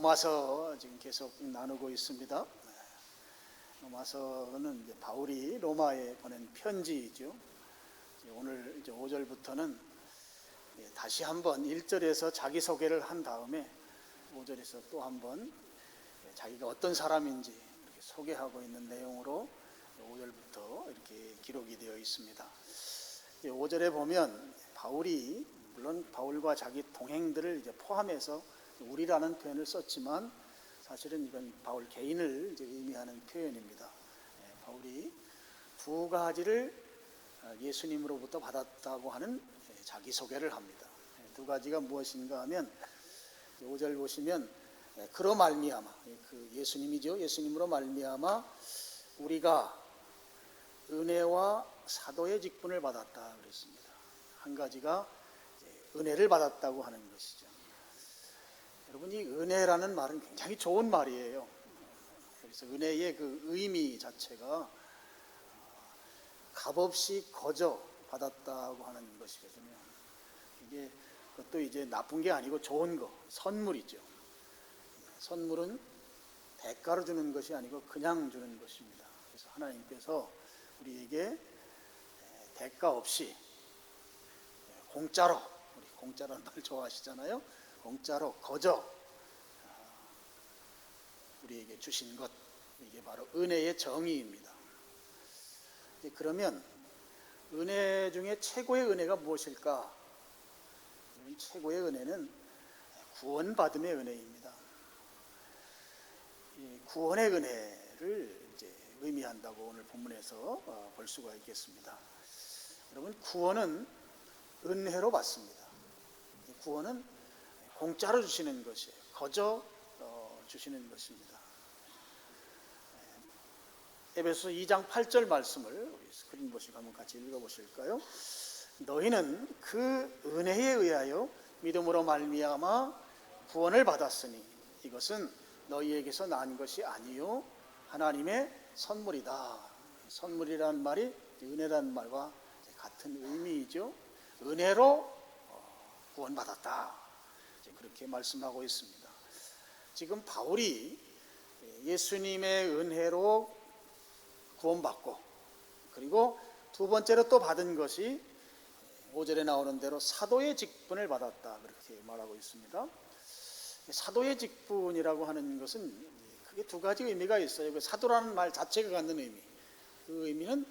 로마서 지금 계속 나누고 있습니다. 로마서는 이제 바울이 로마에 보낸 편지이죠. 오늘 이제 5절부터는 다시 한번 1절에서 자기소개를 한 다음에 5절에서 또 한번 자기가 어떤 사람인지 이렇게 소개하고 있는 내용으로 5절부터 이렇게 기록이 되어 있습니다. 5절에 보면 바울이, 물론 바울과 자기 동행들을 이제 포함해서 우리라는 표현을 썼지만 사실은 이건 바울 개인을 이제 의미하는 표현입니다. 바울이 두 가지를 예수님으로부터 받았다고 하는 자기소개를 합니다. 두 가지가 무엇인가 하면 5절 보시면 그로 말미암아, 그 예수님이죠. 예수님으로 말미암아 우리가 은혜와 사도의 직분을 받았다 그랬습니다. 한 가지가 은혜를 받았다고 하는 것이죠. 여러분, 이 은혜라는 말은 굉장히 좋은 말이에요. 그래서 은혜의 그 의미 자체가 값없이 거저 받았다고 하는 것이거든요. 이게 그것도 이제 나쁜 게 아니고 좋은 거, 선물이죠. 선물은 대가로 주는 것이 아니고 그냥 주는 것입니다. 그래서 하나님께서 우리에게 대가 없이 공짜로, 우리 공짜라는 말 좋아하시잖아요. 공짜로 거저 우리에게 주신 것, 이게 바로 은혜의 정의입니다. 그러면 은혜 중에 최고의 은혜가 무엇일까? 최고의 은혜는 구원받음의 은혜입니다. 이 구원의 은혜를 이제 의미한다고 오늘 본문에서 볼 수가 있겠습니다. 여러분, 구원은 은혜로 받습니다. 구원은 공짜로 주시는 것이에요. 거저 주시는 것입니다. 에베소서 2장 8절 말씀을 우리 스크린 보시고 한번 같이 읽어보실까요? 너희는 그 은혜에 의하여 믿음으로 말미암아 구원을 받았으니 이것은 너희에게서 난 것이 아니요 하나님의 선물이다. 선물이라는 말이 은혜라는 말과 같은 의미이죠. 은혜로 구원받았다. 그렇게 말씀하고 있습니다. 지금 바울이 예수님의 은혜로 구원받고, 그리고 두 번째로 또 받은 것이 5절에 나오는 대로 사도의 직분을 받았다, 그렇게 말하고 있습니다. 사도의 직분이라고 하는 것은 크게 두 가지 의미가 있어요. 그 사도라는 말 자체가 갖는 의미, 그 의미는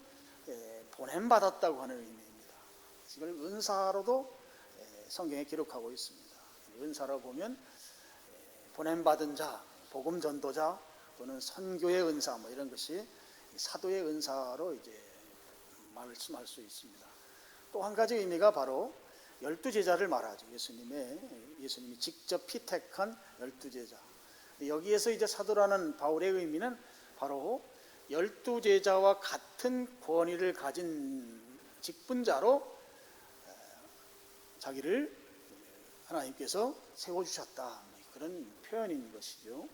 보냄받았다고 하는 의미입니다. 이걸 은사로도 성경에 기록하고 있습니다. 은사로 보면 보냄받은 자, 복음 전도자 또는 선교의 은사, 뭐 이런 것이 사도의 은사로 이제 말씀할 수 있습니다. 또 한 가지 의미가 바로 12제자를 말하죠. 예수님이 직접 피택한 12제자. 여기에서 이제 사도라는 바울의 의미는 바로 12제자와 같은 권위를 가진 직분자로 자기를 하나님께서 세워주셨다, 그런 표현인 것이죠.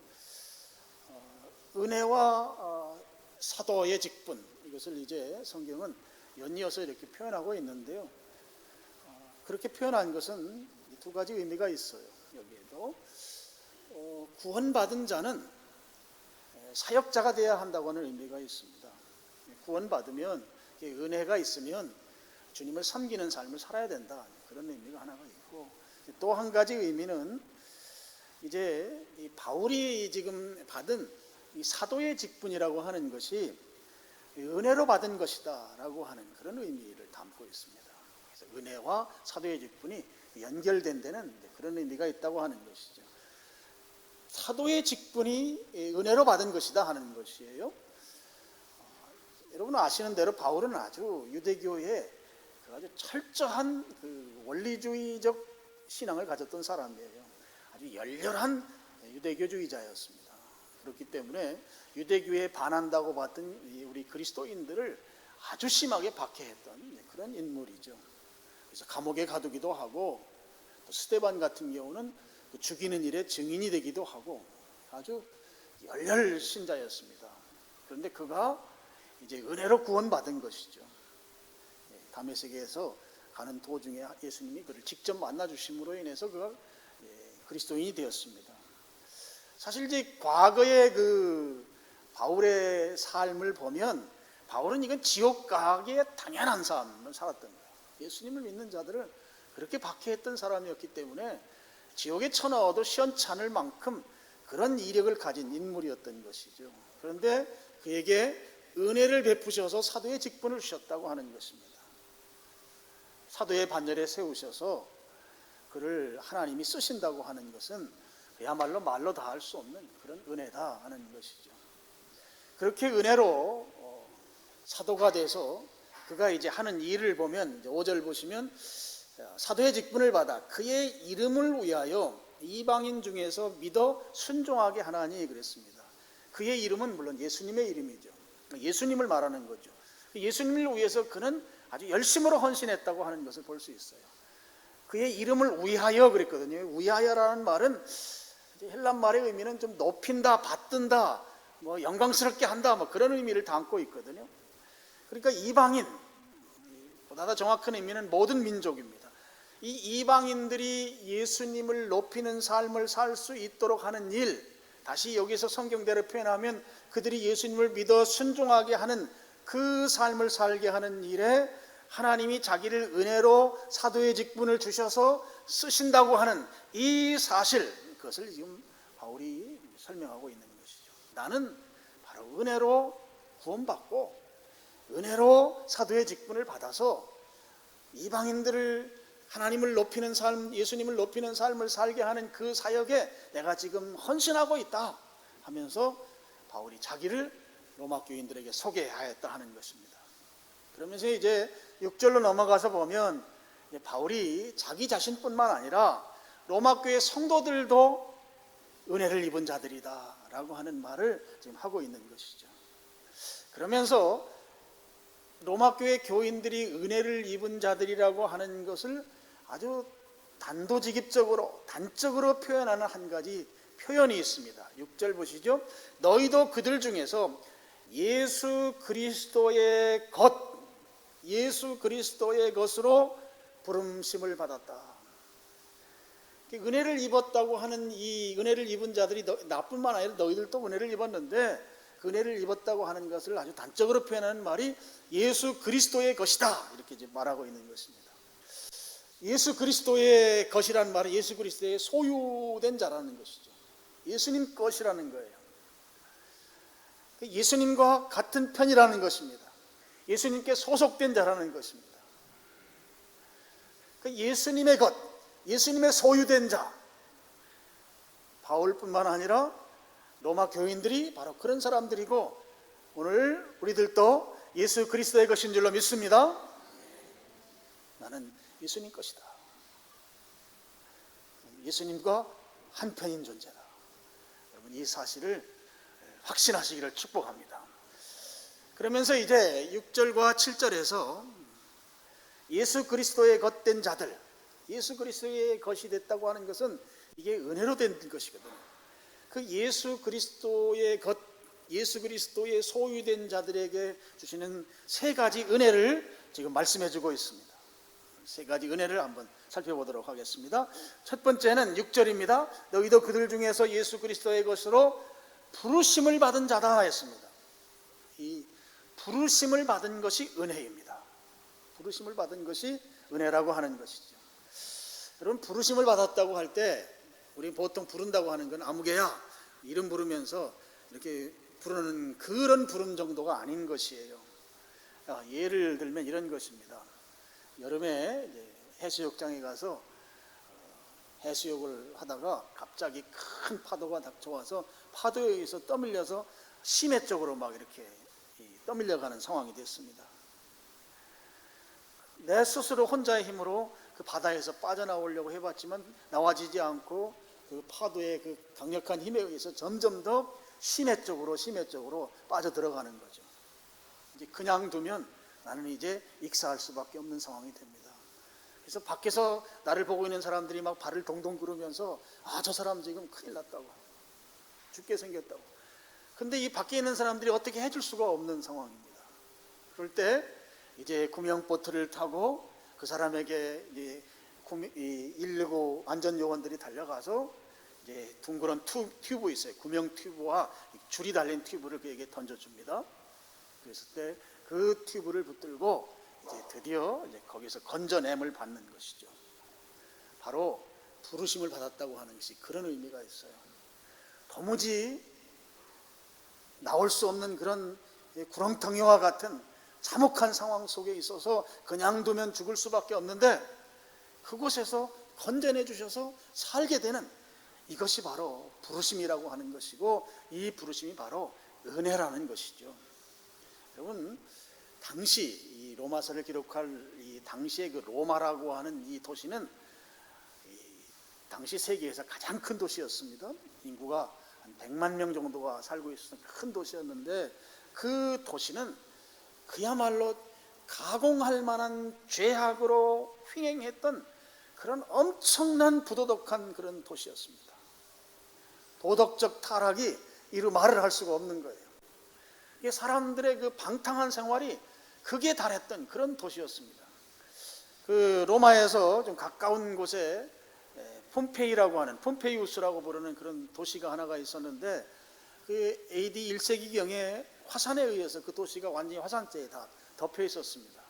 은혜와 사도의 직분, 이것을 이제 성경은 연이어서 이렇게 표현하고 있는데요. 그렇게 표현한 것은 두 가지 의미가 있어요. 여기에도 구원받은 자는 사역자가 되어야 한다고 하는 의미가 있습니다. 구원받으면, 은혜가 있으면 주님을 섬기는 삶을 살아야 된다, 그런 의미가 하나가 있고, 또 한 가지 의미는 이제 이 바울이 지금 받은 이 사도의 직분이라고 하는 것이 은혜로 받은 것이다 라고 하는 그런 의미를 담고 있습니다. 그래서 은혜와 사도의 직분이 연결된 데는 그런 의미가 있다고 하는 것이죠. 사도의 직분이 은혜로 받은 것이다 하는 것이에요. 여러분 아시는 대로 바울은 아주 유대교의 아주 철저한 그 원리주의적 신앙을 가졌던 사람이에요. 아주 열렬한 유대교주의자였습니다. 그렇기 때문에 유대교에 반한다고 봤던 우리 그리스도인들을 아주 심하게 박해했던 그런 인물이죠. 그래서 감옥에 가두기도 하고, 또 스데반 같은 경우는 죽이는 일에 증인이 되기도 하고 아주 열렬 신자였습니다. 그런데 그가 이제 은혜로 구원받은 것이죠. 다메섹에서 가는 도중에 예수님이 그를 직접 만나 주심으로 인해서 그가 그리스도인이 되었습니다. 사실 이제 과거의 그 바울의 삶을 보면 바울은 이건 지옥 가기에 당연한 삶을 살았던 거예요. 예수님을 믿는 자들을 그렇게 박해했던 사람이었기 때문에 지옥에 쳐넣어도 시원찮을 만큼 그런 이력을 가진 인물이었던 것이죠. 그런데 그에게 은혜를 베푸셔서 사도의 직분을 주셨다고 하는 것입니다. 사도의 반열에 세우셔서 그를 하나님이 쓰신다고 하는 것은 그야말로 말로 다 할 수 없는 그런 은혜다 하는 것이죠. 그렇게 은혜로 사도가 돼서 그가 이제 하는 일을 보면 5절 보시면 사도의 직분을 받아 그의 이름을 위하여 이방인 중에서 믿어 순종하게 하나니 그랬습니다. 그의 이름은 물론 예수님의 이름이죠. 예수님을 말하는 거죠. 예수님을 위해서 그는 아주 열심으로 헌신했다고 하는 것을 볼 수 있어요. 그의 이름을 위하여 그랬거든요. 위하여라는 말은 헬란 말의 의미는 좀 높인다, 받든다, 뭐 영광스럽게 한다, 뭐 그런 의미를 담고 있거든요. 그러니까 이방인, 보다 더 정확한 의미는 모든 민족입니다. 이 이방인들이 예수님을 높이는 삶을 살 수 있도록 하는 일, 다시 여기서 성경대로 표현하면 그들이 예수님을 믿어 순종하게 하는 그 삶을 살게 하는 일에 하나님이 자기를 은혜로 사도의 직분을 주셔서 쓰신다고 하는 이 사실, 그것을 지금 바울이 설명하고 있는 것이죠. 나는 바로 은혜로 구원받고 은혜로 사도의 직분을 받아서 이방인들을 하나님을 높이는 삶, 예수님을 높이는 삶을 살게 하는 그 사역에 내가 지금 헌신하고 있다 하면서 바울이 자기를 로마 교인들에게 소개하였다 하는 것입니다. 그러면서 이제 6절로 넘어가서 보면 바울이 자기 자신뿐만 아니라 로마 교회 성도들도 은혜를 입은 자들이다 라고 하는 말을 지금 하고 있는 것이죠. 그러면서 로마 교회 교인들이 은혜를 입은 자들이라고 하는 것을 아주 단도직입적으로 단적으로 표현하는 한 가지 표현이 있습니다. 6절 보시죠. 너희도 그들 중에서 예수 그리스도의 것으로 부름심을 받았다. 은혜를 입었다고 하는 이 은혜를 입은 자들이 나뿐만 아니라 너희들도 은혜를 입었는데 그 은혜를 입었다고 하는 것을 아주 단적으로 표현하는 말이 예수 그리스도의 것이다 이렇게 이제 말하고 있는 것입니다. 예수 그리스도의 것이라는 말은 예수 그리스도의 소유된 자라는 것이죠. 예수님 것이라는 거예요. 예수님과 같은 편이라는 것입니다. 예수님께 소속된 자라는 것입니다. 예수님의 것, 예수님의 소유된 자, 바울뿐만 아니라 로마 교인들이 바로 그런 사람들이고 오늘 우리들도 예수 그리스도의 것인 줄로 믿습니다. 나는 예수님 것이다. 예수님과 한편인 존재다. 여러분 이 사실을 확신하시기를 축복합니다. 그러면서 이제 6절과 7절에서 예수 그리스도의 것된 자들, 예수 그리스도의 것이 됐다고 하는 것은 이게 은혜로 된 것이거든요. 그 예수 그리스도의 것, 예수 그리스도의 소유된 자들에게 주시는 세 가지 은혜를 지금 말씀해 주고 있습니다. 세 가지 은혜를 한번 살펴보도록 하겠습니다. 첫 번째는 6절입니다. 너희도 그들 중에서 예수 그리스도의 것으로 부르심을 받은 자다 했습니다. 이 부르심을 받은 것이 은혜입니다. 부르심을 받은 것이 은혜라고 하는 것이죠. 여러분 부르심을 받았다고 할 때 우리 보통 부른다고 하는 건 아무개야 이름 부르면서 이렇게 부르는 그런 부름 정도가 아닌 것이에요. 예를 들면 이런 것입니다. 여름에 해수욕장에 가서 해수욕을 하다가 갑자기 큰 파도가 닥쳐와서 파도에 의해서 떠밀려서 심해 쪽으로 막 이렇게 떠밀려가는 상황이 됐습니다. 내 스스로 혼자의 힘으로 그 바다에서 빠져나오려고 해봤지만 나와지지 않고 그 파도의 그 강력한 힘에 의해서 점점 더 심해 쪽으로 빠져들어가는 거죠. 이제 그냥 두면 나는 이제 익사할 수밖에 없는 상황이 됩니다. 그래서 밖에서 나를 보고 있는 사람들이 막 발을 동동 구르면서 저 사람 지금 큰일 났다고, 죽게 생겼다고. 근데 이 밖에 있는 사람들이 어떻게 해줄 수가 없는 상황입니다. 그럴 때 이제 구명보트를 타고 그 사람에게 119 안전요원들이 달려가서 이제 둥그런 튜브 있어요. 구명 튜브와 줄이 달린 튜브를 그에게 던져줍니다. 그랬을 때 그 튜브를 붙들고 이제 드디어 이제 거기서 건져냄을 받는 것이죠. 바로 부르심을 받았다고 하는 것이 그런 의미가 있어요. 도무지 나올 수 없는 그런 구렁텅이와 같은 참혹한 상황 속에 있어서 그냥 두면 죽을 수밖에 없는데 그곳에서 건져내 주셔서 살게 되는 이것이 바로 부르심이라고 하는 것이고, 이 부르심이 바로 은혜라는 것이죠. 여러분, 당시 이 로마서를 기록할 이 당시의 그 로마라고 하는 이 도시는 당시 세계에서 가장 큰 도시였습니다. 인구가 한 100만 명 정도가 살고 있었던 큰 도시였는데, 그 도시는 그야말로 가공할 만한 죄악으로 횡행했던 그런 엄청난 부도덕한 그런 도시였습니다. 도덕적 타락이 이루 말을 할 수가 없는 거예요. 이게 사람들의 그 방탕한 생활이 극에 달했던 그런 도시였습니다. 그 로마에서 좀 가까운 곳에 폼페이라고 하는, 폼페이우스라고 부르는 그런 도시가 하나가 있었는데, 그 AD 1세기경에 화산에 의해서 그 도시가 완전히 화산재에 다 덮여 있었습니다.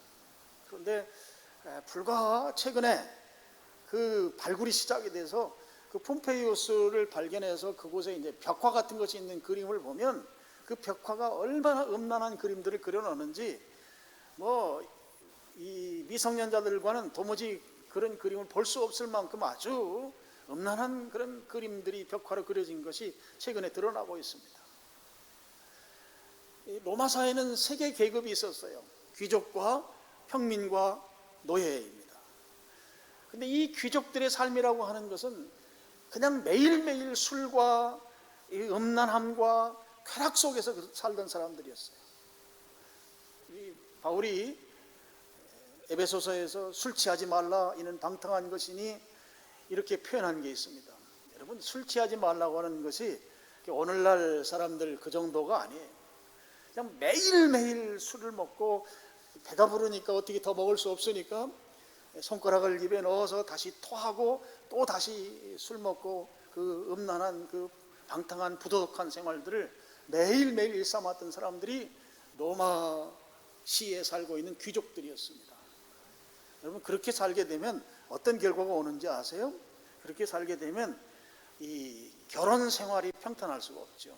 그런데 불과 최근에 그 발굴이 시작이 돼서 그 폼페이우스를 발견해서 그곳에 이제 벽화 같은 것이 있는 그림을 보면 그 벽화가 얼마나 음란한 그림들을 그려놨는지 이 미성년자들과는 도무지 그런 그림을 볼 수 없을 만큼 아주 음란한 그런 그림들이 벽화로 그려진 것이 최근에 드러나고 있습니다. 로마 사회는 세 개 계급이 있었어요. 귀족과 평민과 노예입니다. 근데 이 귀족들의 삶이라고 하는 것은 그냥 매일매일 술과 이 음란함과 쾌락 속에서 살던 사람들이었어요. 이 바울이 에베소서에서 술 취하지 말라, 이는 방탕한 것이니 이렇게 표현한 게 있습니다. 여러분, 술 취하지 말라고 하는 것이 오늘날 사람들 그 정도가 아니에요. 그냥 매일매일 술을 먹고 배가 부르니까 어떻게 더 먹을 수 없으니까 손가락을 입에 넣어서 다시 토하고 또 다시 술 먹고 그 음란한 그 방탕한 부도덕한 생활들을 매일매일 일삼았던 사람들이 로마 시에 살고 있는 귀족들이었습니다. 여러분, 그렇게 살게 되면 어떤 결과가 오는지 아세요? 그렇게 살게 되면 이 결혼 생활이 평탄할 수가 없죠.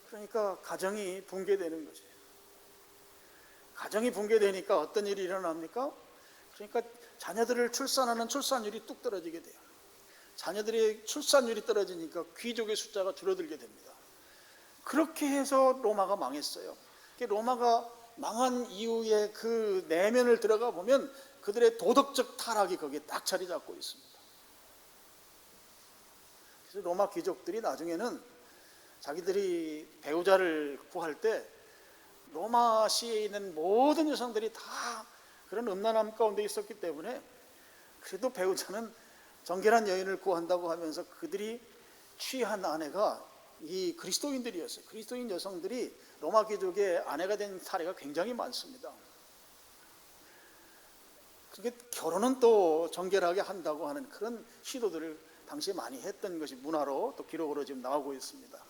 그러니까 가정이 붕괴되는 거죠. 가정이 붕괴되니까 어떤 일이 일어납니까? 그러니까 자녀들을 출산하는 출산율이 뚝 떨어지게 돼요. 자녀들의 출산율이 떨어지니까 귀족의 숫자가 줄어들게 됩니다. 그렇게 해서 로마가 망했어요. 로마가 망한 이후에 그 내면을 들어가 보면 그들의 도덕적 타락이 거기에 딱 자리 잡고 있습니다. 그래서 로마 귀족들이 나중에는 자기들이 배우자를 구할 때 로마시에 있는 모든 여성들이 다 그런 음란함 가운데 있었기 때문에 그래도 배우자는 정결한 여인을 구한다고 하면서 그들이 취한 아내가 이 그리스도인들이었어요. 그리스도인 여성들이 로마 귀족의 아내가 된 사례가 굉장히 많습니다. 그러니까 결혼은 또 정결하게 한다고 하는 그런 시도들을 당시에 많이 했던 것이 문화로 또 기록으로 지금 나오고 있습니다.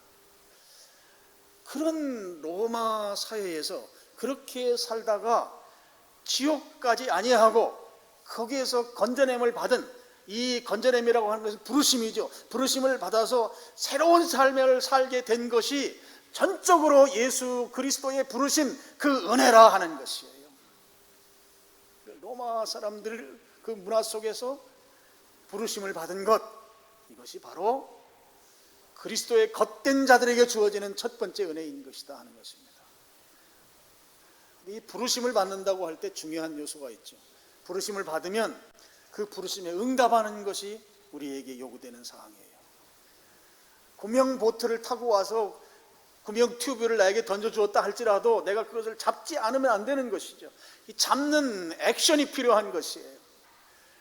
그런 로마 사회에서 그렇게 살다가 지옥까지 아니하고 거기에서 건져냄을 받은 이 건져냄이라고 하는 것은 부르심이죠. 부르심을 받아서 새로운 삶을 살게 된 것이 전적으로 예수 그리스도의 부르심, 그 은혜라 하는 것이에요. 로마 사람들 그 문화 속에서 부르심을 받은 것, 이것이 바로 그리스도의 겉된 자들에게 주어지는 첫 번째 은혜인 것이다 하는 것입니다. 이 부르심을 받는다고 할 때 중요한 요소가 있죠. 부르심을 받으면 그 부르심에 응답하는 것이 우리에게 요구되는 사항이에요. 구명 보트를 타고 와서 구명 튜브를 나에게 던져주었다 할지라도 내가 그것을 잡지 않으면 안 되는 것이죠. 이 잡는 액션이 필요한 것이에요.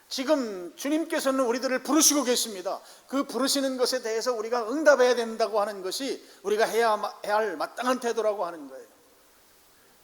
지금 주님께서는 우리들을 부르시고 계십니다. 그 부르시는 것에 대해서 우리가 응답해야 된다고 하는 것이 우리가 해야 할 마땅한 태도라고 하는 거예요.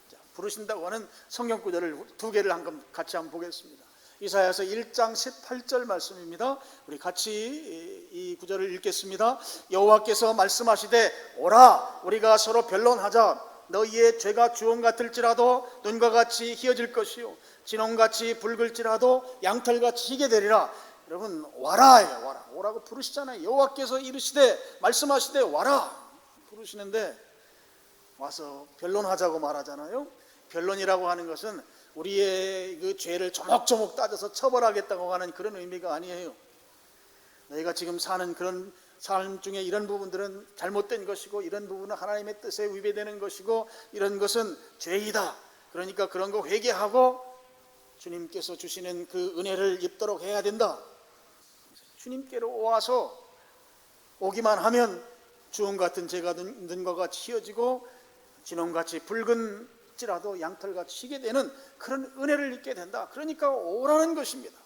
자, 부르신다고 하는 성경 구절을 두 개를 같이 한번 보겠습니다. 이사야서 1장 18절 말씀입니다. 우리 같이 이 구절을 읽겠습니다. 여호와께서 말씀하시되 오라 우리가 서로 변론하자. 너희의 죄가 주홍 같을지라도 눈과 같이 희어질 것이요 진홍같이 붉을지라도 양털같이 희게 되리라. 여러분 와라예요. 와라. 오라고 부르시잖아요. 여호와께서 이르시되 말씀하시되 와라 부르시는데 와서 변론하자고 말하잖아요. 변론이라고 하는 것은 우리의 그 죄를 조목조목 따져서 처벌하겠다고 하는 그런 의미가 아니에요. 너희가 지금 사는 그런 삶 중에 이런 부분들은 잘못된 것이고 이런 부분은 하나님의 뜻에 위배되는 것이고 이런 것은 죄이다. 그러니까 그런 거 회개하고 주님께서 주시는 그 은혜를 입도록 해야 된다. 주님께로 와서 오기만 하면 주홍 같은 죄가 눈과 같이 희어지고 진홍같이 붉은지라도 양털같이 희게 되는 그런 은혜를 입게 된다. 그러니까 오라는 것입니다.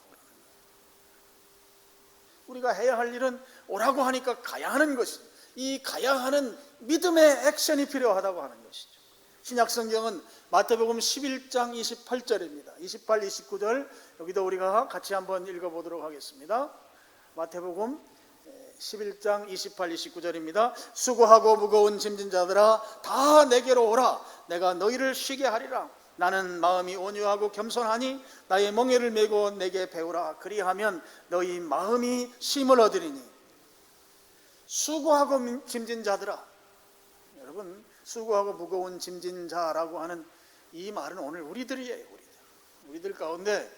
우리가 해야 할 일은 오라고 하니까 가야 하는 것입니다. 이 가야 하는 믿음의 액션이 필요하다고 하는 것이죠. 신약성경은 마태복음 11장 28절입니다. 28, 29절 여기도 우리가 같이 한번 읽어보도록 하겠습니다. 마태복음 11장 28, 29절입니다. 수고하고 무거운 짐진 자들아 다 내게로 오라. 내가 너희를 쉬게 하리라. 나는 마음이 온유하고 겸손하니 나의 멍에를 메고 내게 배우라. 그리하면 너희 마음이 쉼을 얻으리니. 수고하고 짐진 자들아. 여러분 수고하고 무거운 짐진 자라고 하는 이 말은 오늘 우리들이에요. 우리들 가운데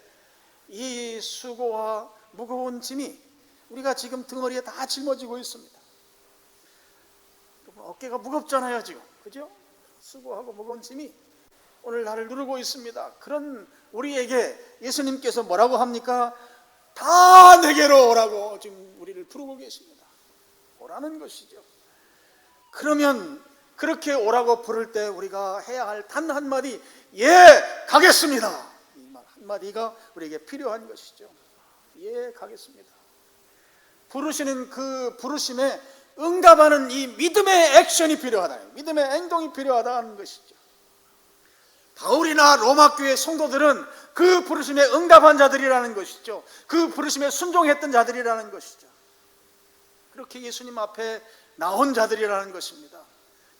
이 수고와 무거운 짐이 우리가 지금 등허리에 다 짊어지고 있습니다. 어깨가 무겁잖아요 지금. 그죠? 수고하고 무거운 짐이 오늘 나를 누르고 있습니다. 그런 우리에게 예수님께서 뭐라고 합니까? 다 내게로 오라고 지금 우리를 부르고 계십니다. 오라는 것이죠. 그러면 그렇게 오라고 부를 때 우리가 해야 할 단 한마디 예 가겠습니다. 이 말 한마디가 우리에게 필요한 것이죠. 예 가겠습니다. 부르시는 그 부르심에 응답하는 이 믿음의 액션이 필요하다. 믿음의 행동이 필요하다는 것이죠. 바울이나 로마 교회 성도들은 그 부르심에 응답한 자들이라는 것이죠. 그 부르심에 순종했던 자들이라는 것이죠. 그렇게 예수님 앞에 나온 자들이라는 것입니다.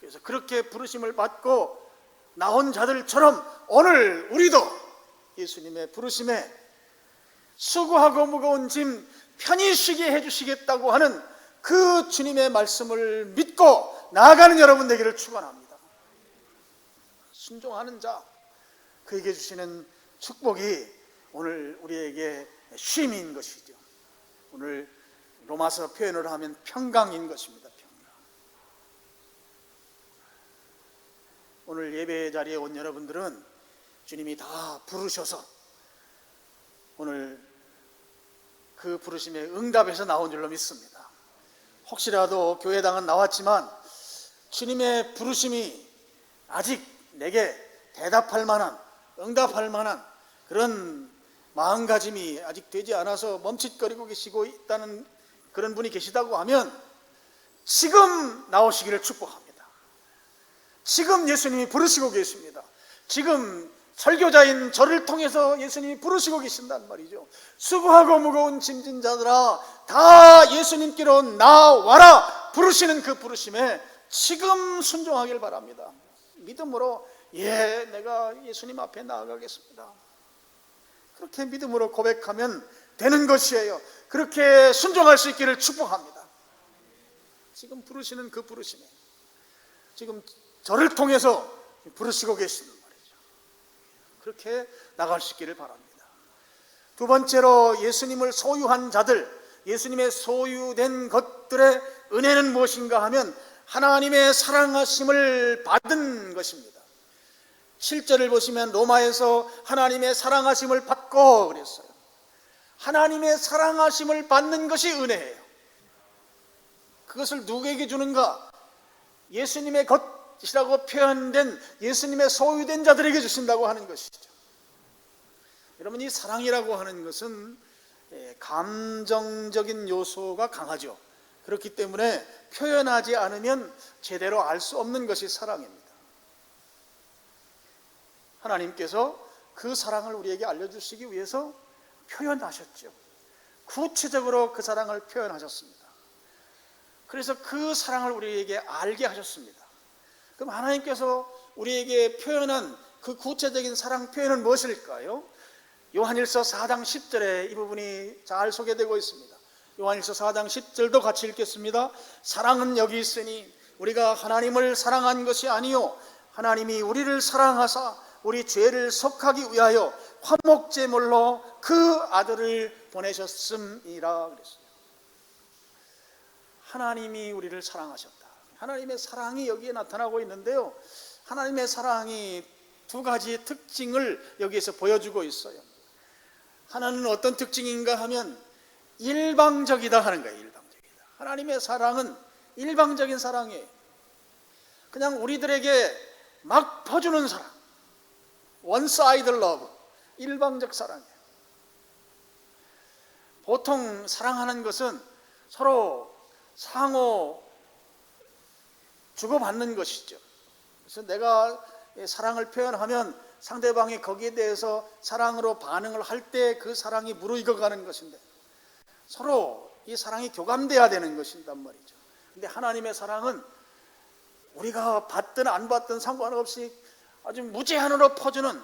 그래서 그렇게 부르심을 받고 나온 자들처럼 오늘 우리도 예수님의 부르심에 수고하고 무거운 짐 편히 쉬게 해주시겠다고 하는 그 주님의 말씀을 믿고 나아가는 여러분 되기를 축원합니다. 순종하는 자, 그에게 주시는 축복이 오늘 우리에게 쉼인 것이죠. 오늘 로마서 표현을 하면 평강인 것입니다. 평강. 오늘 예배 자리에 온 여러분들은 주님이 다 부르셔서 오늘 그 부르심에 응답해서 나온 줄로 믿습니다. 혹시라도 교회당은 나왔지만 주님의 부르심이 아직 내게 대답할 만한, 응답할 만한 그런 마음가짐이 아직 되지 않아서 멈칫거리고 계시고 있다는 그런 분이 계시다고 하면 지금 나오시기를 축복합니다. 지금 예수님이 부르시고 계십니다. 지금 설교자인 저를 통해서 예수님이 부르시고 계신단 말이죠. 수고하고 무거운 짐진 자들아 다 예수님께로 나와라 부르시는 그 부르심에 지금 순종하길 바랍니다. 믿음으로 예 내가 예수님 앞에 나아가겠습니다. 그렇게 믿음으로 고백하면 되는 것이에요. 그렇게 순종할 수 있기를 축복합니다. 지금 부르시는 그 부르심에 지금 저를 통해서 부르시고 계시는 말이죠. 그렇게 나갈 수 있기를 바랍니다. 두 번째로 예수님을 소유한 자들, 예수님의 소유된 것들의 은혜는 무엇인가 하면 하나님의 사랑하심을 받은 것입니다. 7절을 보시면 로마에서 하나님의 사랑하심을 받고 그랬어요. 하나님의 사랑하심을 받는 것이 은혜예요. 그것을 누구에게 주는가? 예수님의 것이라고 표현된 예수님의 소유된 자들에게 주신다고 하는 것이죠. 여러분, 이 사랑이라고 하는 것은 감정적인 요소가 강하죠. 그렇기 때문에 표현하지 않으면 제대로 알 수 없는 것이 사랑입니다. 하나님께서 그 사랑을 우리에게 알려주시기 위해서 표현하셨죠. 구체적으로 그 사랑을 표현하셨습니다. 그래서 그 사랑을 우리에게 알게 하셨습니다. 그럼 하나님께서 우리에게 표현한 그 구체적인 사랑 표현은 무엇일까요? 요한일서 4장 10절에 이 부분이 잘 소개되고 있습니다. 요한일서 4장 10절도 같이 읽겠습니다. 사랑은 여기 있으니 우리가 하나님을 사랑한 것이 아니요 하나님이 우리를 사랑하사 우리 죄를 속하기 위하여 화목제물로 그 아들을 보내셨음이라 그랬어요. 하나님이 우리를 사랑하셨다. 하나님의 사랑이 여기에 나타나고 있는데요, 하나님의 사랑이 두 가지 특징을 여기에서 보여주고 있어요. 하나는 어떤 특징인가 하면 일방적이다 하는 거예요. 일방적이다. 하나님의 사랑은 일방적인 사랑이에요. 그냥 우리들에게 막 퍼주는 사랑, one-sided love, 일방적 사랑이에요. 보통 사랑하는 것은 서로 상호 주고받는 것이죠. 그래서 내가 사랑을 표현하면 상대방이 거기에 대해서 사랑으로 반응을 할 때 그 사랑이 무르익어가는 것인데, 서로 이 사랑이 교감돼야 되는 것이란 말이죠. 근데 하나님의 사랑은 우리가 받든 안 받든 상관없이 아주 무제한으로 퍼주는,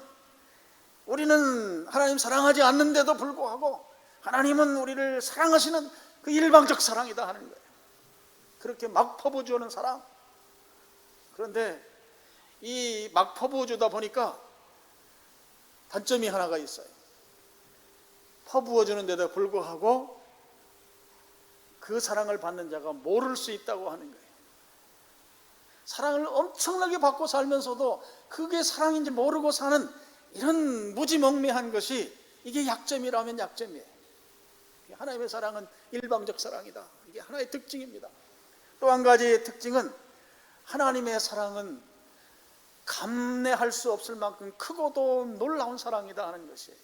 우리는 하나님 사랑하지 않는데도 불구하고 하나님은 우리를 사랑하시는 그 일방적 사랑이다 하는 거예요. 그렇게 막 퍼부어주는 사랑. 그런데 이 막 퍼부어주다 보니까 단점이 하나가 있어요. 퍼부어주는데도 불구하고 그 사랑을 받는 자가 모를 수 있다고 하는 거예요. 사랑을 엄청나게 받고 살면서도 그게 사랑인지 모르고 사는 이런 무지몽매한 것이, 이게 약점이라면 약점이에요. 하나님의 사랑은 일방적 사랑이다. 이게 하나의 특징입니다. 또 한 가지의 특징은 하나님의 사랑은 감내할 수 없을 만큼 크고도 놀라운 사랑이다 하는 것이에요.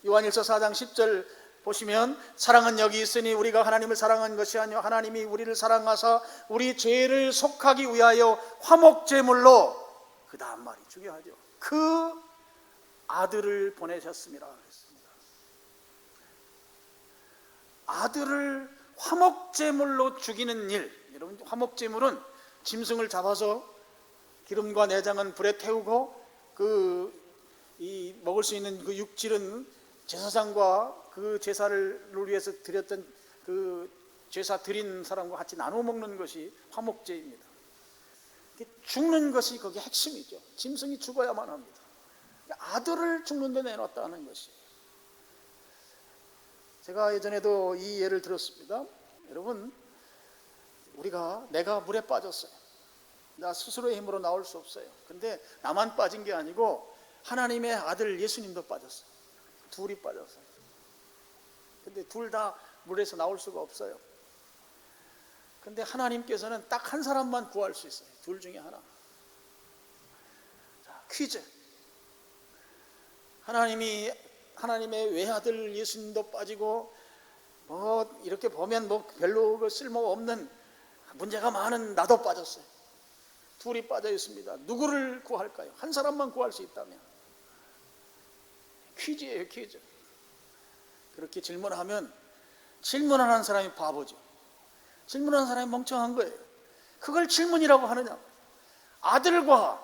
요한일서 4장 10절 보시면, 사랑은 여기 있으니 우리가 하나님을 사랑한 것이 아니요 하나님이 우리를 사랑하사 우리 죄를 속하기 위하여 화목제물로, 그 다음 말이 중요하죠, 그 아들을 보내셨습니다 그랬습니다. 아들을 화목제물로 죽이는 일. 여러분, 화목제물은 짐승을 잡아서 기름과 내장은 불에 태우고 먹을 수 있는 그 육질은 제사장과 그 제사를 위해서 드렸던 그 제사 드린 사람과 같이 나눠 먹는 것이 화목제입니다. 죽는 것이 거기 핵심이죠. 짐승이 죽어야만 합니다. 아들을 죽는 데 내놨다는 것이에요. 제가 예전에도 이 예를 들었습니다. 여러분, 내가 물에 빠졌어요. 나 스스로의 힘으로 나올 수 없어요. 근데 나만 빠진 게 아니고 하나님의 아들 예수님도 빠졌어요. 둘이 빠졌어요. 근데 둘 다 물에서 나올 수가 없어요. 근데 하나님께서는 딱 한 사람만 구할 수 있어요. 둘 중에 하나. 자, 퀴즈. 하나님의 외아들 예수님도 빠지고, 이렇게 보면 별로 쓸모 없는, 문제가 많은 나도 빠졌어요. 둘이 빠져 있습니다. 누구를 구할까요? 한 사람만 구할 수 있다면. 퀴즈예요, 퀴즈. 그렇게 질문하면 질문하는 사람이 바보죠. 질문하는 사람이 멍청한 거예요. 그걸 질문이라고 하느냐? 아들과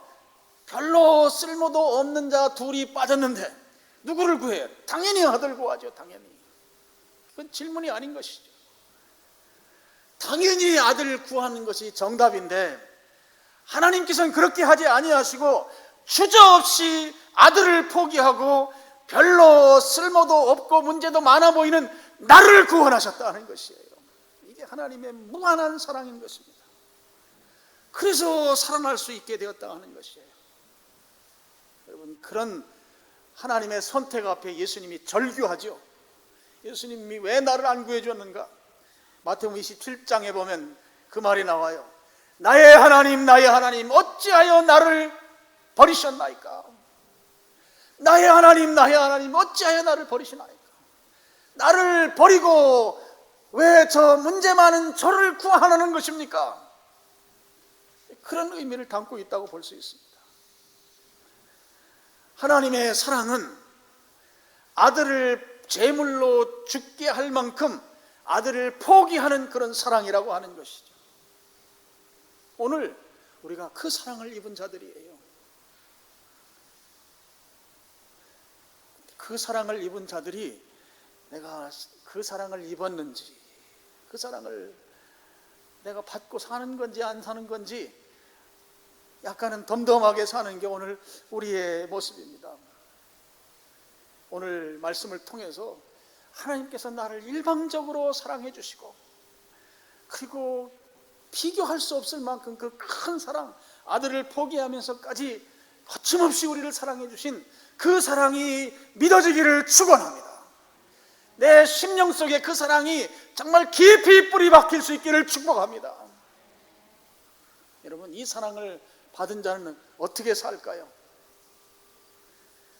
별로 쓸모도 없는 자 둘이 빠졌는데 누구를 구해요? 당연히 아들 구하죠. 당연히. 그건 질문이 아닌 것이죠. 당연히 아들 구하는 것이 정답인데, 하나님께서는 그렇게 하지 아니하시고 주저없이 아들을 포기하고 별로 쓸모도 없고 문제도 많아 보이는 나를 구원하셨다는 것이에요. 이게 하나님의 무한한 사랑인 것입니다. 그래서 살아날 수 있게 되었다 하는 것이에요. 여러분, 그런 하나님의 선택 앞에 예수님이 절규하죠. 예수님이 왜 나를 안 구해줬는가? 마태복음 27장에 보면 그 말이 나와요. 나의 하나님 어찌하여 나를 버리셨나이까? 나의 하나님 어찌하여 나를 버리시나이까? 나를 버리고 왜 저 문제 많은 저를 구하는 것입니까? 그런 의미를 담고 있다고 볼 수 있습니다. 하나님의 사랑은 아들을 제물로 죽게 할 만큼 아들을 포기하는 그런 사랑이라고 하는 것이죠. 오늘 우리가 그 사랑을 입은 자들이에요. 그 사랑을 입은 자들이 내가 그 사랑을 입었는지, 그 사랑을 내가 받고 사는 건지 안 사는 건지 약간은 덤덤하게 사는 게 오늘 우리의 모습입니다. 오늘 말씀을 통해서 하나님께서 나를 일방적으로 사랑해 주시고, 그리고 비교할 수 없을 만큼 그 큰 사랑, 아들을 포기하면서까지 거침없이 우리를 사랑해 주신 그 사랑이 믿어지기를 축원합니다. 내 심령 속에 그 사랑이 정말 깊이 뿌리 박힐 수 있기를 축복합니다. 여러분, 이 사랑을 받은 자는 어떻게 살까요?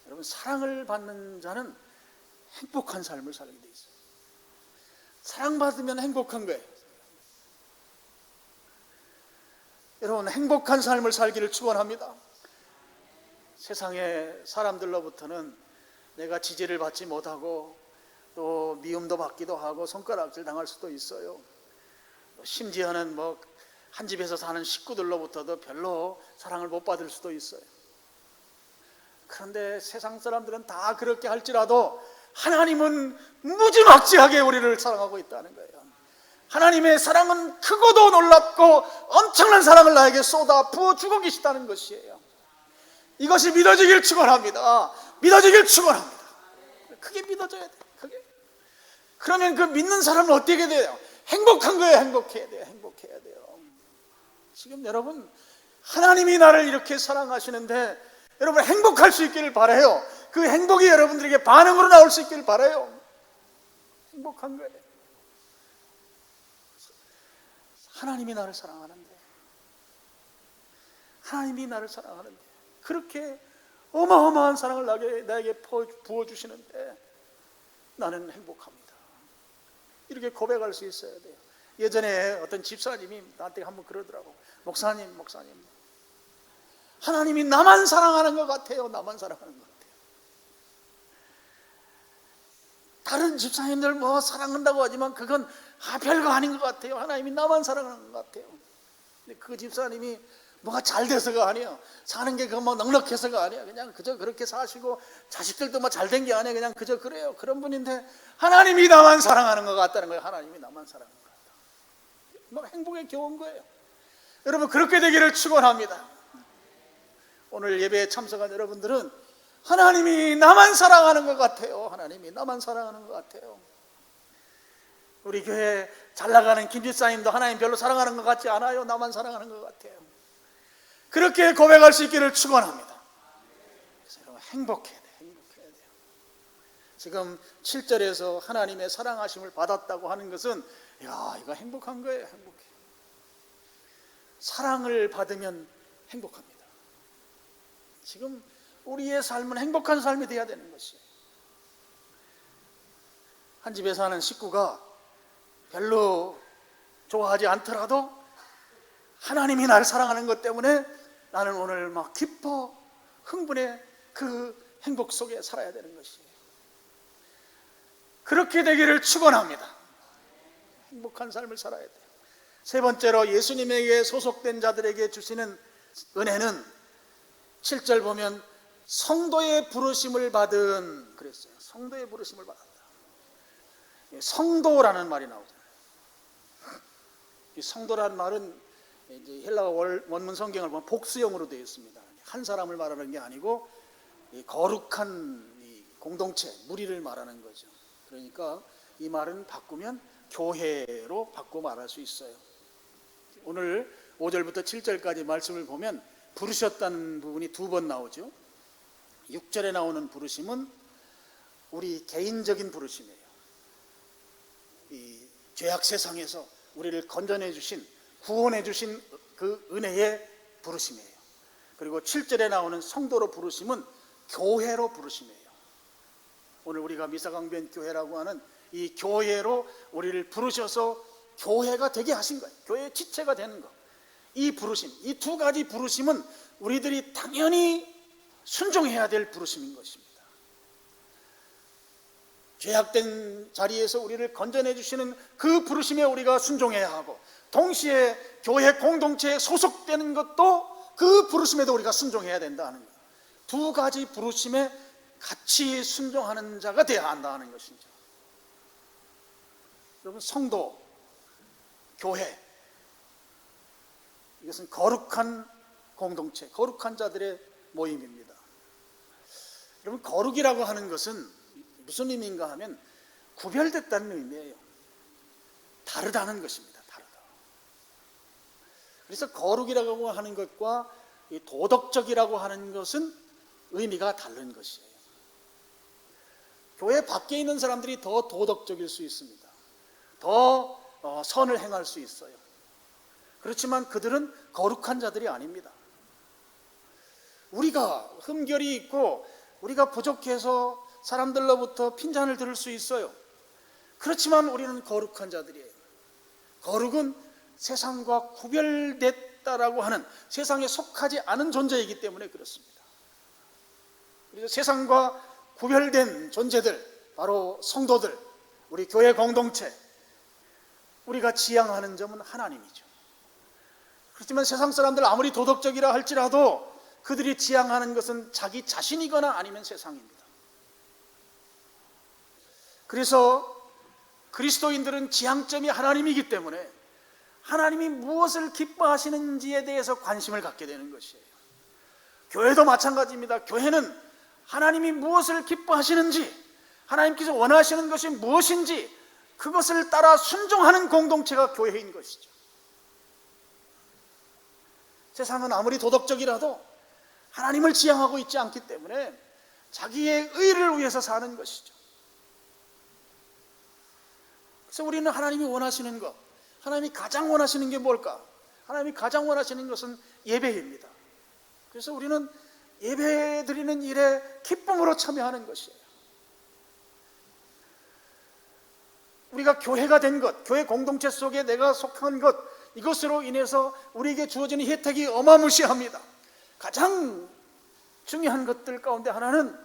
여러분, 사랑을 받는 자는 행복한 삶을 살게 돼 있어요. 사랑받으면 행복한 거예요. 여러분, 행복한 삶을 살기를 축원합니다. 세상의 사람들로부터는 내가 지지를 받지 못하고 또 미움도 받기도 하고 손가락질 당할 수도 있어요. 심지어는 한 집에서 사는 식구들로부터도 별로 사랑을 못 받을 수도 있어요. 그런데 세상 사람들은 다 그렇게 할지라도 하나님은 무지막지하게 우리를 사랑하고 있다는 거예요. 하나님의 사랑은 크고도 놀랍고 엄청난 사랑을 나에게 쏟아 부어주고 계시다는 것이에요. 이것이 믿어지길 축원합니다. 믿어지길 축원합니다. 그게 믿어져야 돼요. 그게. 그러면 그 믿는 사람은 어떻게 돼요? 행복한 거예요. 행복해야 돼요. 행복해야 돼요. 지금 여러분, 하나님이 나를 이렇게 사랑하시는데 여러분 행복할 수 있기를 바라요. 그 행복이 여러분들에게 반응으로 나올 수 있기를 바라요. 행복한 거예요. 하나님이 나를 사랑하는데, 하나님이 나를 사랑하는데 그렇게 어마어마한 사랑을 나에게 부어주시는데 나는 행복합니다. 이렇게 고백할 수 있어야 돼요. 예전에 어떤 집사님이 나한테 한번 그러더라고. 목사님, 하나님이 나만 사랑하는 것 같아요. 나만 사랑하는 것 같아요. 다른 집사님들 사랑한다고 하지만 그건 별거 아닌 것 같아요. 하나님이 나만 사랑하는 것 같아요. 근데 그 집사님이 뭐가 잘 돼서가 아니에요. 사는 게 넉넉해서가 아니에요. 그냥 그저 그렇게 사시고 자식들도 잘 된 게 아니에요. 그냥 그저 그래요. 그런 분인데 하나님이 나만 사랑하는 것 같다는 거예요. 하나님이 나만 사랑하는 것 같다. 행복에 겨운 거예요. 여러분, 그렇게 되기를 축원합니다. 오늘 예배에 참석한 여러분들은 하나님이 나만 사랑하는 것 같아요. 하나님이 나만 사랑하는 것 같아요. 우리 교회 잘 나가는 김 집사님도 하나님 별로 사랑하는 것 같지 않아요. 나만 사랑하는 것 같아요. 그렇게 고백할 수 있기를 축원합니다. 그래서 여러분, 행복해야 돼요. 행복해야 돼요. 지금 7절에서 하나님의 사랑하심을 받았다고 하는 것은 이거 행복한 거예요. 행복해. 사랑을 받으면 행복합니다. 지금 우리의 삶은 행복한 삶이 되어야 되는 것이에요. 한 집에 사는 식구가 별로 좋아하지 않더라도 하나님이 나를 사랑하는 것 때문에 나는 오늘 기뻐 흥분해 그 행복 속에 살아야 되는 것이에요. 그렇게 되기를 축원합니다. 행복한 삶을 살아야 돼요. 세 번째로 예수님에게 소속된 자들에게 주시는 은혜는 7절 보면 성도의 부르심을 받은 그랬어요. 성도의 부르심을 받았다. 성도라는 말이 나오잖아요. 이 성도라는 말은 이제 헬라어 원문 성경을 보면 복수형으로 되어 있습니다. 한 사람을 말하는 게 아니고 이 거룩한 이 공동체, 무리를 말하는 거죠. 그러니까 이 말은 바꾸면 교회로 바꿔 말할 수 있어요. 오늘 5절부터 7절까지 말씀을 보면 부르셨다는 부분이 두 번 나오죠. 6절에 나오는 부르심은 우리 개인적인 부르심이에요. 이 죄악 세상에서 우리를 건져내 주신, 구원해 주신 그 은혜의 부르심이에요. 그리고 7절에 나오는 성도로 부르심은 교회로 부르심이에요. 오늘 우리가 미사강변 교회라고 하는 이 교회로 우리를 부르셔서 교회가 되게 하신 거예요. 교회의 지체가 되는 것. 이 부르심, 이 두 가지 부르심은 우리들이 당연히 순종해야 될 부르심인 것입니다. 죄악된 자리에서 우리를 건져내 주시는 그 부르심에 우리가 순종해야 하고, 동시에 교회 공동체에 소속되는 것도 그 부르심에도 우리가 순종해야 된다는 거예요. 두 가지 부르심에 같이 순종하는 자가 되어야 한다는 것이죠. 여러분, 성도, 교회, 이것은 거룩한 공동체, 거룩한 자들의 모임입니다. 여러분, 거룩이라고 하는 것은 무슨 의미인가 하면 구별됐다는 의미예요. 다르다는 것입니다. 다르다. 그래서 거룩이라고 하는 것과 도덕적이라고 하는 것은 의미가 다른 것이에요. 교회 밖에 있는 사람들이 더 도덕적일 수 있습니다. 더 선을 행할 수 있어요. 그렇지만 그들은 거룩한 자들이 아닙니다. 우리가 흠결이 있고 우리가 부족해서 사람들로부터 핀잔을 들을 수 있어요. 그렇지만 우리는 거룩한 자들이에요. 거룩은 세상과 구별됐다라고 하는, 세상에 속하지 않은 존재이기 때문에 그렇습니다. 그래서 세상과 구별된 존재들, 바로 성도들, 우리 교회 공동체, 우리가 지향하는 점은 하나님이죠. 그렇지만 세상 사람들 아무리 도덕적이라 할지라도 그들이 지향하는 것은 자기 자신이거나 아니면 세상입니다. 그래서 그리스도인들은 지향점이 하나님이기 때문에 하나님이 무엇을 기뻐하시는지에 대해서 관심을 갖게 되는 것이에요. 교회도 마찬가지입니다. 교회는 하나님이 무엇을 기뻐하시는지, 하나님께서 원하시는 것이 무엇인지 그것을 따라 순종하는 공동체가 교회인 것이죠. 세상은 아무리 도덕적이라도 하나님을 지향하고 있지 않기 때문에 자기의 의를 위해서 사는 것이죠. 그래서 우리는 하나님이 원하시는 것, 하나님이 가장 원하시는 게 뭘까? 하나님이 가장 원하시는 것은 예배입니다. 그래서 우리는 예배 드리는 일에 기쁨으로 참여하는 것이에요. 우리가 교회가 된 것, 교회 공동체 속에 내가 속한 것, 이것으로 인해서 우리에게 주어지는 혜택이 어마무시합니다. 가장 중요한 것들 가운데 하나는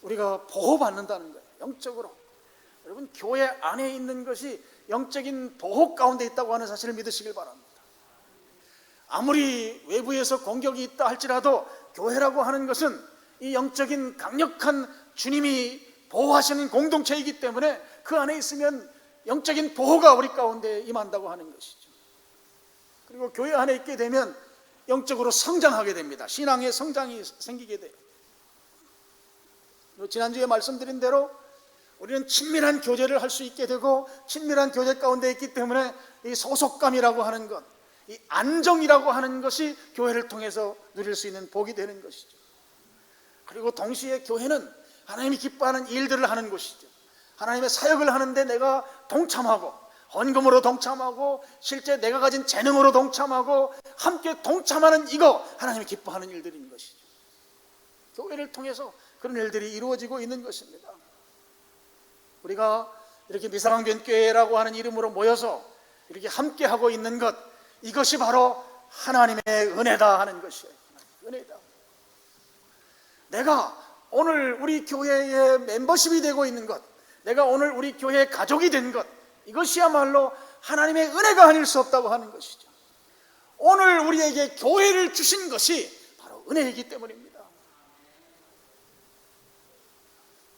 우리가 보호받는다는 거예요. 영적으로. 여러분, 교회 안에 있는 것이 영적인 보호 가운데 있다고 하는 사실을 믿으시길 바랍니다. 아무리 외부에서 공격이 있다 할지라도 교회라고 하는 것은 이 영적인 강력한 주님이 보호하시는 공동체이기 때문에 그 안에 있으면 영적인 보호가 우리 가운데 임한다고 하는 것이죠. 그리고 교회 안에 있게 되면 영적으로 성장하게 됩니다. 신앙의 성장이 생기게 돼요. 지난주에 말씀드린 대로 우리는 친밀한 교제를 할 수 있게 되고, 친밀한 교제 가운데 있기 때문에 이 소속감이라고 하는 것, 이 안정이라고 하는 것이 교회를 통해서 누릴 수 있는 복이 되는 것이죠. 그리고 동시에 교회는 하나님이 기뻐하는 일들을 하는 곳이죠. 하나님의 사역을 하는데 내가 동참하고, 헌금으로 동참하고, 실제 내가 가진 재능으로 동참하고, 함께 동참하는 이거 하나님이 기뻐하는 일들인 것이죠. 교회를 통해서 그런 일들이 이루어지고 있는 것입니다. 우리가 이렇게 미사랑변교회라고 하는 이름으로 모여서 이렇게 함께 하고 있는 것, 이것이 바로 하나님의 은혜다 하는 것이에요. 은혜다. 내가 오늘 우리 교회의 멤버십이 되고 있는 것, 내가 오늘 우리 교회의 가족이 된 것, 이것이야말로 하나님의 은혜가 아닐 수 없다고 하는 것이죠. 오늘 우리에게 교회를 주신 것이 바로 은혜이기 때문입니다.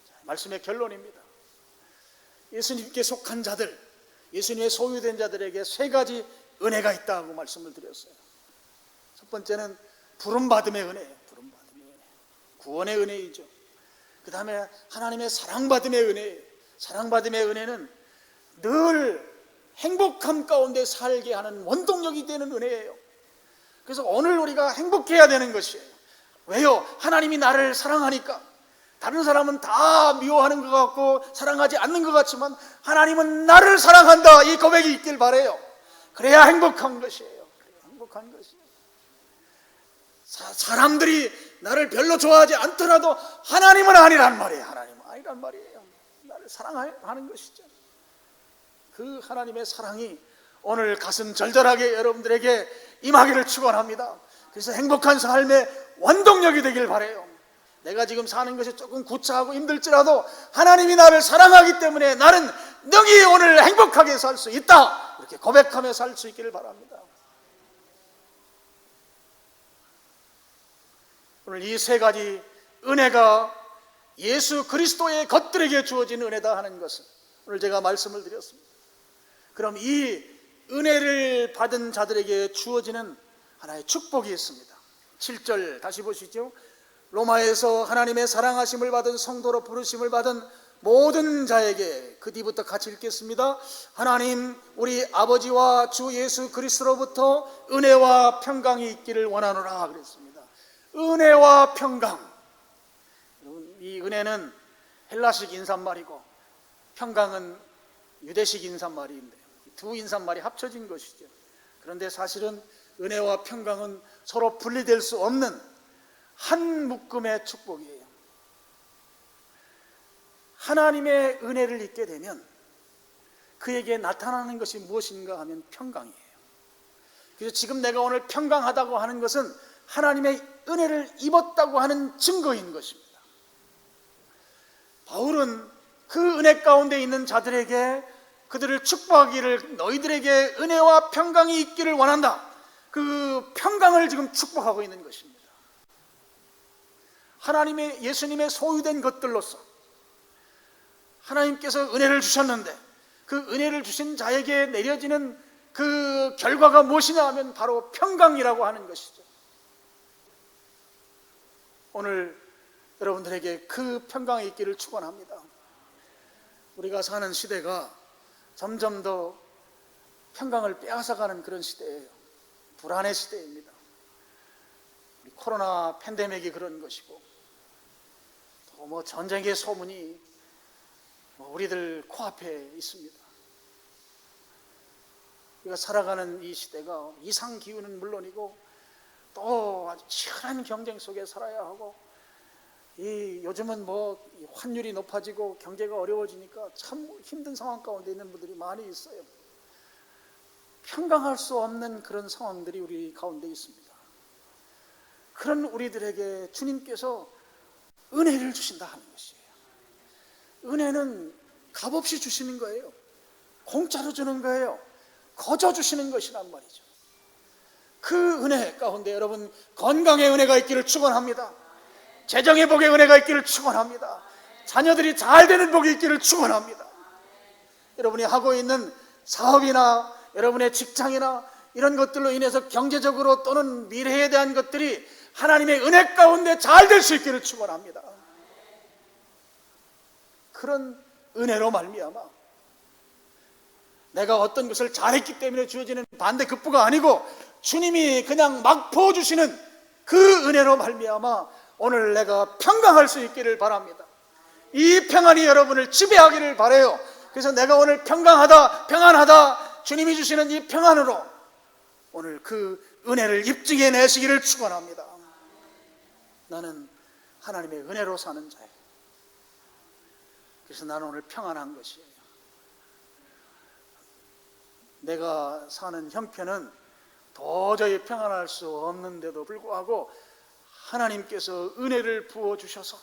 자, 말씀의 결론입니다. 예수님께 속한 자들, 예수님의 소유된 자들에게 세 가지 은혜가 있다고 말씀을 드렸어요. 첫 번째는 부름받음의 은혜예요. 부름받음의 은혜. 구원의 은혜이죠. 그 다음에 하나님의 사랑받음의 은혜예요. 사랑받음의 은혜는 늘 행복함 가운데 살게 하는 원동력이 되는 은혜예요. 그래서 오늘 우리가 행복해야 되는 것이에요. 왜요? 하나님이 나를 사랑하니까. 다른 사람은 다 미워하는 것 같고 사랑하지 않는 것 같지만 하나님은 나를 사랑한다, 이 고백이 있길 바라요. 그래야 행복한 것이에요. 그래야 행복한 것이에요. 사람들이 나를 별로 좋아하지 않더라도 하나님은 아니란 말이에요. 하나님은 아니란 말이에요. 나를 사랑하는 것이죠. 그 하나님의 사랑이 오늘 가슴 절절하게 여러분들에게 임하기를 축원합니다. 그래서 행복한 삶의 원동력이 되길 바라요. 내가 지금 사는 것이 조금 구차하고 힘들지라도 하나님이 나를 사랑하기 때문에 나는 능히 오늘 행복하게 살 수 있다, 이렇게 고백하며 살 수 있기를 바랍니다. 오늘 이 세 가지 은혜가 예수 그리스도의 것들에게 주어진 은혜다 하는 것을 오늘 제가 말씀을 드렸습니다. 그럼 이 은혜를 받은 자들에게 주어지는 하나의 축복이 있습니다. 7절 다시 보시죠. 로마에서 하나님의 사랑하심을 받은 성도로 부르심을 받은 모든 자에게, 그 뒤부터 같이 읽겠습니다. 하나님 우리 아버지와 주 예수 그리스도로부터 은혜와 평강이 있기를 원하노라 그랬습니다. 은혜와 평강. 이 은혜는 헬라식 인사말이고 평강은 유대식 인사말인데 두 인사말이 합쳐진 것이죠. 그런데 사실은 은혜와 평강은 서로 분리될 수 없는 한 묶음의 축복이에요. 하나님의 은혜를 잊게 되면 그에게 나타나는 것이 무엇인가 하면 평강이에요. 그래서 지금 내가 오늘 평강하다고 하는 것은 하나님의 은혜를 입었다고 하는 증거인 것입니다. 바울은 그 은혜 가운데 있는 자들에게 그들을 축복하기를, 너희들에게 은혜와 평강이 있기를 원한다, 그 평강을 지금 축복하고 있는 것입니다. 하나님의, 예수님의 소유된 것들로서 하나님께서 은혜를 주셨는데 그 은혜를 주신 자에게 내려지는 그 결과가 무엇이냐 하면 바로 평강이라고 하는 것이죠. 오늘 여러분들에게 그 평강이 있기를 축원합니다. 우리가 사는 시대가 점점 더 평강을 빼앗아가는 그런 시대예요. 불안의 시대입니다. 코로나 팬데믹이 그런 것이고, 또 전쟁의 소문이 우리들 코앞에 있습니다. 우리가 살아가는 이 시대가 이상 기후는 물론이고 또 아주 치열한 경쟁 속에 살아야 하고, 요즘은 환율이 높아지고 경제가 어려워지니까 참 힘든 상황 가운데 있는 분들이 많이 있어요. 평강할 수 없는 그런 상황들이 우리 가운데 있습니다. 그런 우리들에게 주님께서 은혜를 주신다 하는 것이에요. 은혜는 값없이 주시는 거예요. 공짜로 주는 거예요. 거저 주시는 것이란 말이죠. 그 은혜 가운데 여러분 건강의 은혜가 있기를 축원합니다. 재정의 복의 은혜가 있기를 축원합니다. 자녀들이 잘 되는 복이 있기를 축원합니다. 여러분이 하고 있는 사업이나 여러분의 직장이나 이런 것들로 인해서 경제적으로 또는 미래에 대한 것들이 하나님의 은혜 가운데 잘 될 수 있기를 축원합니다. 그런 은혜로 말미암아 내가 어떤 것을 잘했기 때문에 주어지는 반대급부가 아니고 주님이 그냥 막 부어주시는 그 은혜로 말미암아 오늘 내가 평강할 수 있기를 바랍니다. 이 평안이 여러분을 지배하기를 바라요. 그래서 내가 오늘 평강하다, 평안하다, 주님이 주시는 이 평안으로 오늘 그 은혜를 입증해 내시기를 축원합니다. 나는 하나님의 은혜로 사는 자예요. 그래서 나는 오늘 평안한 것이에요. 내가 사는 형편은 도저히 평안할 수 없는데도 불구하고 하나님께서 은혜를 부어주셔서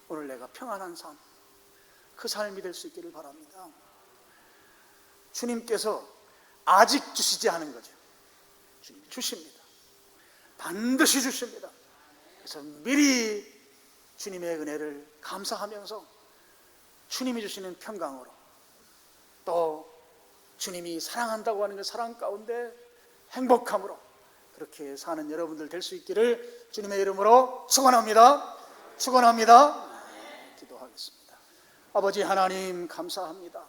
오늘 내가 평안한 삶, 그 삶이 될 수 있기를 바랍니다. 주님께서 아직 주시지 않은 거죠. 주님 주십니다. 반드시 주십니다. 그래서 미리 주님의 은혜를 감사하면서 주님이 주시는 평강으로 또 주님이 사랑한다고 하는 그 사랑 가운데 행복함으로 그렇게 사는 여러분들 될 수 있기를 주님의 이름으로 축원합니다. 축원합니다. 기도하겠습니다. 아버지 하나님 감사합니다.